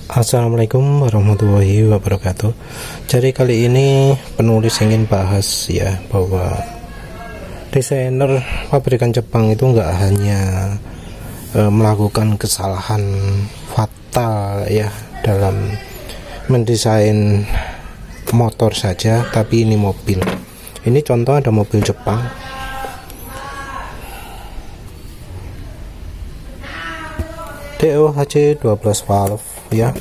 Assalamualaikum warahmatullahi wabarakatuh. Jadi kali ini penulis ingin bahas ya bahwa desainer pabrikan Jepang itu nggak hanya melakukan kesalahan fatal ya dalam mendesain motor saja, tapi ini mobil. Ini contoh ada mobil Jepang. DOHC 12 valve ya,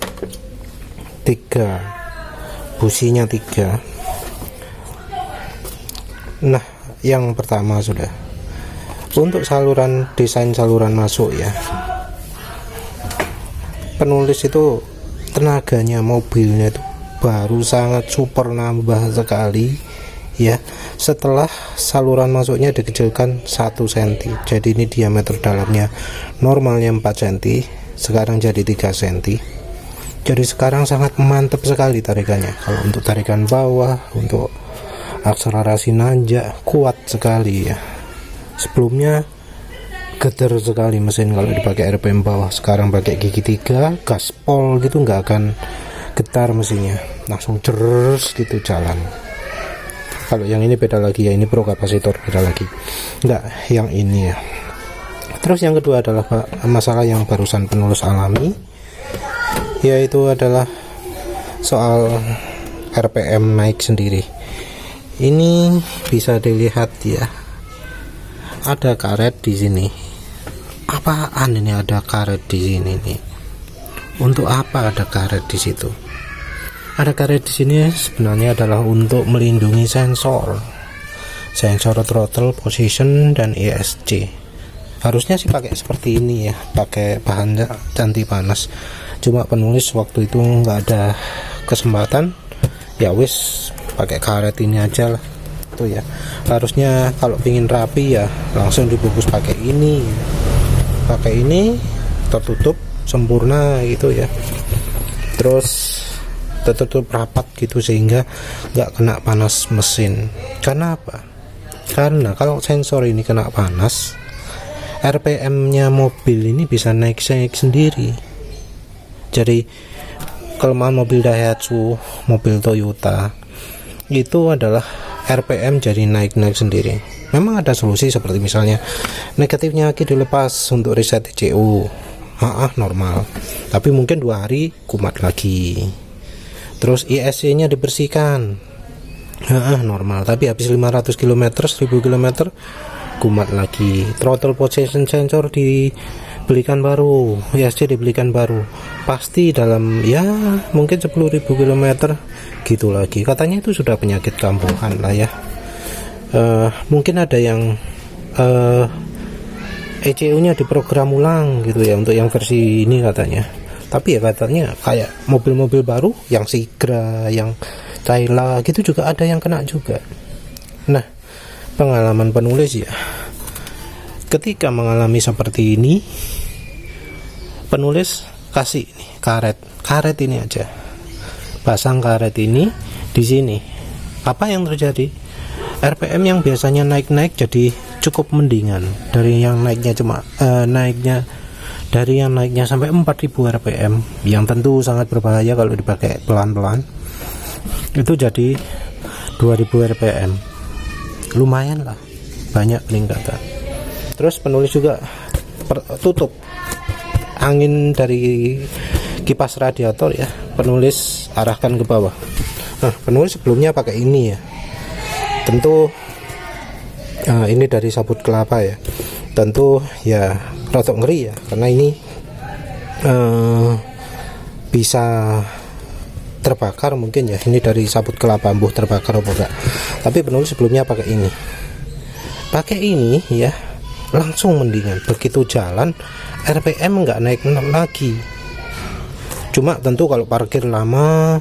3 businya 3. Nah, yang pertama sudah untuk desain saluran masuk ya, penulis itu tenaganya mobilnya itu baru sangat super nambah sekali ya, setelah saluran masuknya dikecilkan 1 cm. Jadi ini diameter dalamnya normalnya 4 cm, sekarang jadi 3 cm. Jadi sekarang sangat mantap sekali tarikannya. Kalau untuk tarikan bawah, untuk akselerasi nanjak kuat sekali ya. Sebelumnya getar sekali mesin kalau dipakai RPM bawah, sekarang pakai gigi 3 gaspol gitu nggak akan getar mesinnya, langsung terus gitu jalan. Kalau yang ini beda lagi ya, ini pro kapasitor beda lagi, enggak yang ini ya. Terus yang kedua adalah masalah yang barusan penulis alami, yaitu adalah soal RPM naik sendiri. Ini bisa dilihat ya, ada karet di sini. Apaan ini ada karet di sini nih? Untuk apa ada karet di situ? Ada karet di sini sebenarnya adalah untuk melindungi sensor throttle position dan ESC. Harusnya sih pakai seperti ini ya, pakai bahan anti panas. Cuma penulis waktu itu nggak ada kesempatan, ya wis pakai karet ini aja lah. Tuh ya, harusnya kalau ingin rapi ya langsung dibungkus pakai ini tertutup sempurna gitu ya. Terus tertutup rapat gitu sehingga nggak kena panas mesin. Karena apa? Karena kalau sensor ini kena panas, RPM-nya mobil ini bisa naik sendiri. Jadi kelemahan mobil Daihatsu, mobil Toyota itu adalah RPM jadi naik sendiri. Memang ada solusi seperti misalnya negatifnya aki dilepas untuk reset ECU, normal. Tapi mungkin 2 hari kumat lagi. Terus ISC nya dibersihkan, normal. Tapi habis 500 km 1000 km kumat lagi. Throttle position sensor dibelikan baru, ISC dibelikan baru, pasti dalam ya mungkin 10.000 km gitu lagi. Katanya itu sudah penyakit kampungan lah ya. Mungkin ada yang ECU nya diprogram ulang gitu ya untuk yang versi ini katanya. Tapi ya katanya kayak mobil-mobil baru yang Sigra, yang Cayla gitu juga ada yang kena juga. Nah, pengalaman penulis ya, ketika mengalami seperti ini, penulis kasih nih karet ini aja, pasang karet ini di sini. Apa yang terjadi? RPM yang biasanya naik jadi cukup mendingan dari yang naiknya sampai 4000 rpm, yang tentu sangat berbahaya kalau dipakai pelan-pelan. Itu jadi 2000 rpm, lumayan lah, banyak peningkatan. Terus penulis juga tutup angin dari kipas radiator ya, penulis arahkan ke bawah. Nah, penulis sebelumnya pakai ini ya, tentu ini dari sabut kelapa ya, tentu ya rotok ngeri ya, karena ini bisa terbakar mungkin ya. Ini dari sabut kelapa, ambuh terbakar apa enggak. Tapi penulis sebelumnya pakai ini ya, langsung mendingan. Begitu jalan RPM nggak naik lagi. Cuma tentu kalau parkir lama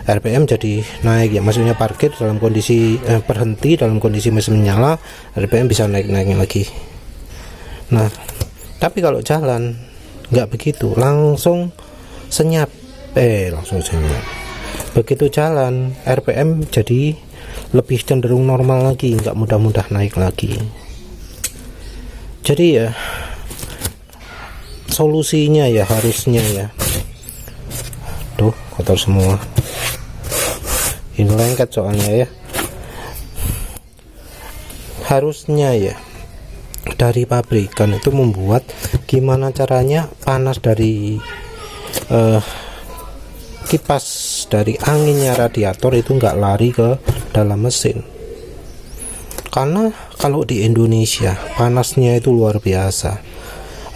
RPM jadi naik ya, maksudnya parkir dalam kondisi berhenti dalam kondisi mesin menyala, RPM bisa naik lagi. Nah, tapi kalau jalan nggak begitu, langsung senyap. Begitu jalan RPM jadi lebih cenderung normal lagi, nggak mudah-mudah naik lagi. Jadi ya solusinya ya harusnya ya tuh kotor semua. Ini lengket soalnya ya. Harusnya ya dari pabrikan itu membuat gimana caranya panas dari kipas dari anginnya radiator itu nggak lari ke dalam mesin. Karena kalau di Indonesia panasnya itu luar biasa,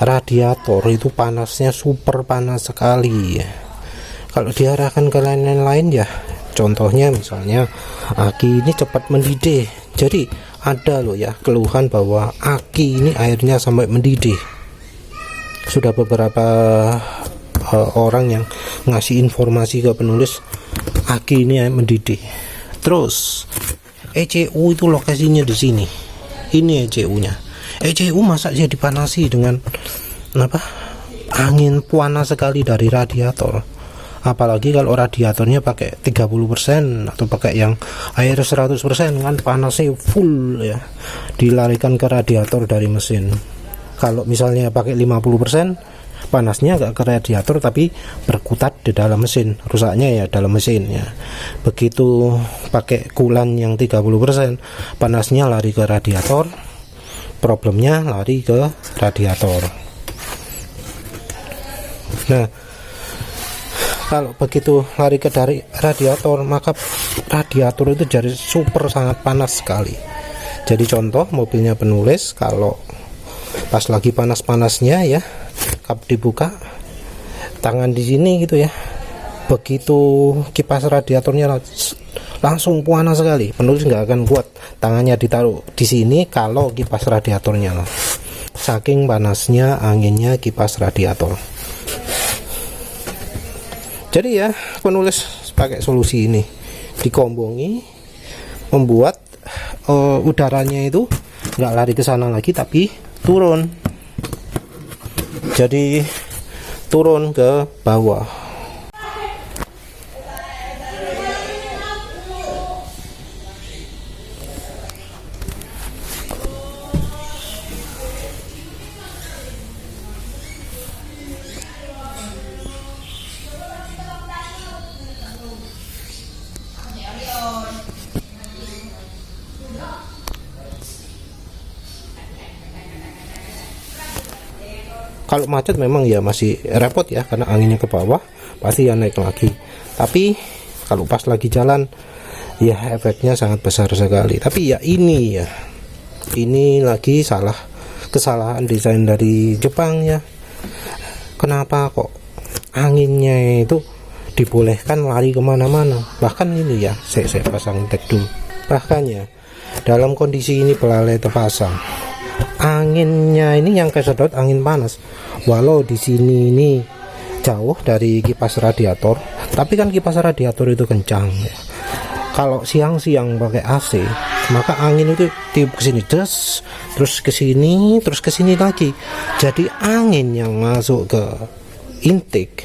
radiator itu panasnya super panas sekali ya. Kalau diarahkan ke lain-lain ya, contohnya misalnya aki ini cepat mendidih. Jadi ada loh ya keluhan bahwa aki ini airnya sampai mendidih. Sudah beberapa orang yang ngasih informasi ke penulis aki ini mendidih. Terus ECU itu lokasinya di sini. Ini ECU-nya. ECU masa dia dipanasi dengan angin panas sekali dari radiator. Apalagi kalau radiatornya pakai 30% atau pakai yang air 100% kan panasnya full ya. Dilarikan ke radiator dari mesin. Kalau misalnya pakai 50%, panasnya nggak ke radiator tapi berkutat di dalam mesin, rusaknya ya dalam mesin ya. Begitu pakai coolant yang 30%, panasnya lari ke radiator, problemnya lari ke radiator. Nah, kalau begitu lari ke dari radiator, maka radiator itu jadi super sangat panas sekali. Jadi contoh mobilnya penulis, kalau pas lagi panas-panasnya ya, kap dibuka, tangan di sini gitu ya, begitu kipas radiatornya langsung panas sekali. Penulis nggak akan kuat tangannya ditaruh di sini kalau kipas radiatornya loh. Saking panasnya anginnya kipas radiator. Jadi ya penulis pakai solusi ini, dikombongi, membuat udaranya itu nggak lari ke sana lagi tapi turun. Jadi turun ke bawah. Kalau macet memang ya masih repot ya, karena anginnya ke bawah pasti ya naik lagi. Tapi kalau pas lagi jalan ya efeknya sangat besar sekali. Tapi ya ini lagi kesalahan desain dari Jepang ya. Kenapa kok anginnya itu dibolehkan lari kemana-mana? Bahkan ini ya, saya pasang tag dulu. Bahkan ya dalam kondisi ini belalai terpasang, anginnya ini yang kesedot angin panas. Walau di sini ini jauh dari kipas radiator, tapi kan kipas radiator itu kencang ya. Kalau siang-siang pakai AC, maka angin itu tiup ke sini terus ke sini, terus ke sini lagi. Jadi angin yang masuk ke intake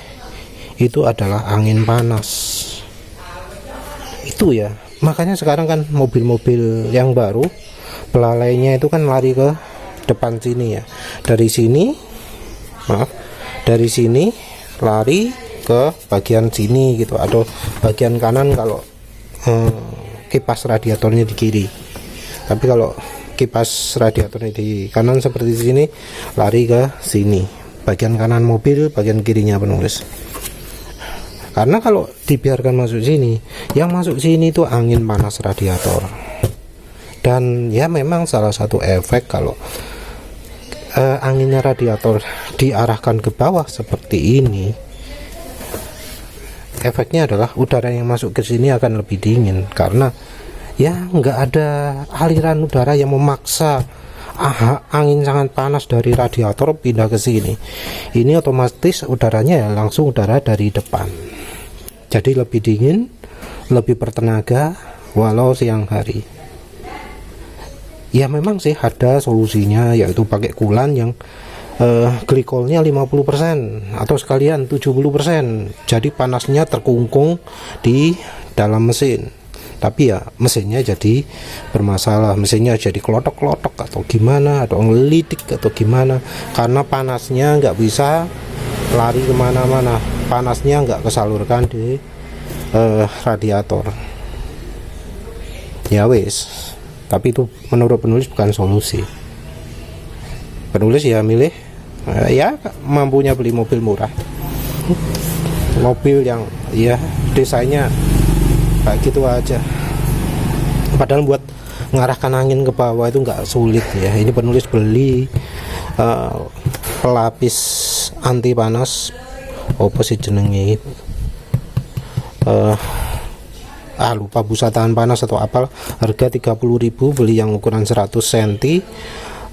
itu adalah angin panas. Itu ya. Makanya sekarang kan mobil-mobil yang baru belalainya itu kan lari ke depan sini ya. Dari sini lari ke bagian sini gitu, atau bagian kanan kalau kipas radiatornya di kiri. Tapi kalau kipas radiatornya di kanan seperti sini, lari ke sini, bagian kanan mobil, bagian kirinya penulis. Karena kalau dibiarkan masuk sini, yang masuk sini itu angin panas radiator. Dan ya memang salah satu efek kalau anginnya radiator diarahkan ke bawah seperti ini, efeknya adalah udara yang masuk ke sini akan lebih dingin, karena ya nggak ada aliran udara yang memaksa angin sangat panas dari radiator pindah ke sini. Ini otomatis udaranya ya langsung udara dari depan, jadi lebih dingin, lebih bertenaga walau siang hari. Ya memang sih ada solusinya, yaitu pakai coolant yang glikolnya 50% atau sekalian 70%. Jadi panasnya terkungkung di dalam mesin. Tapi ya mesinnya jadi bermasalah, mesinnya jadi kelotok-kelotok atau gimana, atau ngelitik atau gimana, karena panasnya nggak bisa lari kemana-mana, panasnya nggak kesalurkan di radiator. Ya wis, tapi itu menurut penulis bukan solusi. Penulis ya milih ya mampunya beli mobil murah, mobil yang ya desainnya kayak gitu aja. Padahal buat mengarahkan angin ke bawah itu nggak sulit ya. Ini penulis beli pelapis anti panas, apa sih jenenge, lupa, busa tahan panas atau apa, harga 30.000, beli yang ukuran 100 cm,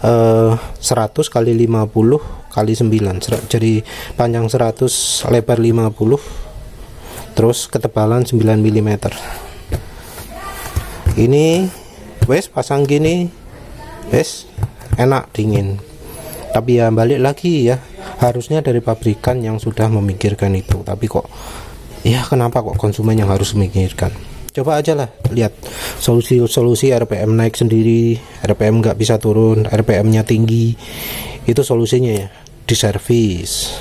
100 kali 50 kali 9, jadi panjang 100, lebar 50, terus ketebalan 9 mm. Ini wes pasang gini wes enak dingin. Tapi ya balik lagi ya, harusnya dari pabrikan yang sudah memikirkan itu. Tapi kok ya kenapa kok konsumen yang harus memikirkan? Coba aja lah lihat solusi RPM naik sendiri, RPM nggak bisa turun, RPM nya tinggi, itu solusinya ya di servis,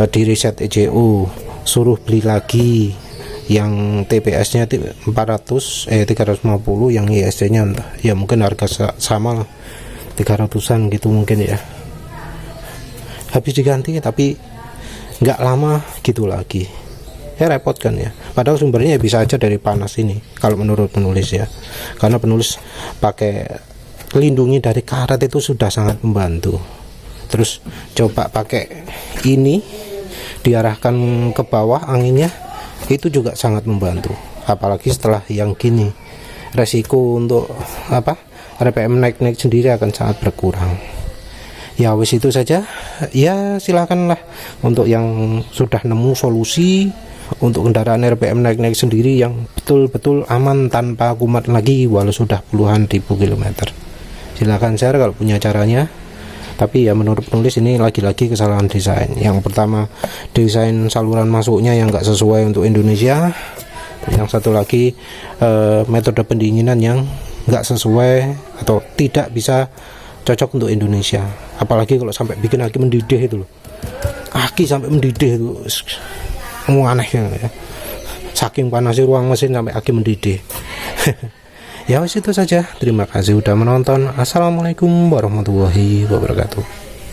di reset ECU, suruh beli lagi yang TPS nya 350, yang ISC nya entah ya, mungkin harga sama lah 300an gitu mungkin ya, habis diganti tapi nggak lama gitu lagi ya, repot kan ya. Padahal sumbernya bisa aja dari panas ini kalau menurut penulis ya, karena penulis pakai lindungi dari karet itu sudah sangat membantu. Terus coba pakai ini diarahkan ke bawah anginnya, itu juga sangat membantu. Apalagi setelah yang gini, resiko untuk RPM naik sendiri akan sangat berkurang. Ya wis itu saja ya, silakanlah untuk yang sudah nemu solusi untuk kendaraan RPM naik sendiri yang betul-betul aman tanpa kumat lagi walau sudah puluhan ribu kilometer. Silakan share kalau punya caranya. Tapi ya menurut penulis ini lagi-lagi kesalahan desain. Yang pertama, desain saluran masuknya yang nggak sesuai untuk Indonesia. Yang satu lagi metode pendinginan yang nggak sesuai atau tidak bisa cocok untuk Indonesia. Apalagi kalau sampai bikin aki mendidih itu loh, aki sampai mendidih itu aneh ya, saking panasnya ruang mesin sampai aki mendidih. Ya wis itu saja, terima kasih udah menonton. Assalamualaikum warahmatullahi wabarakatuh.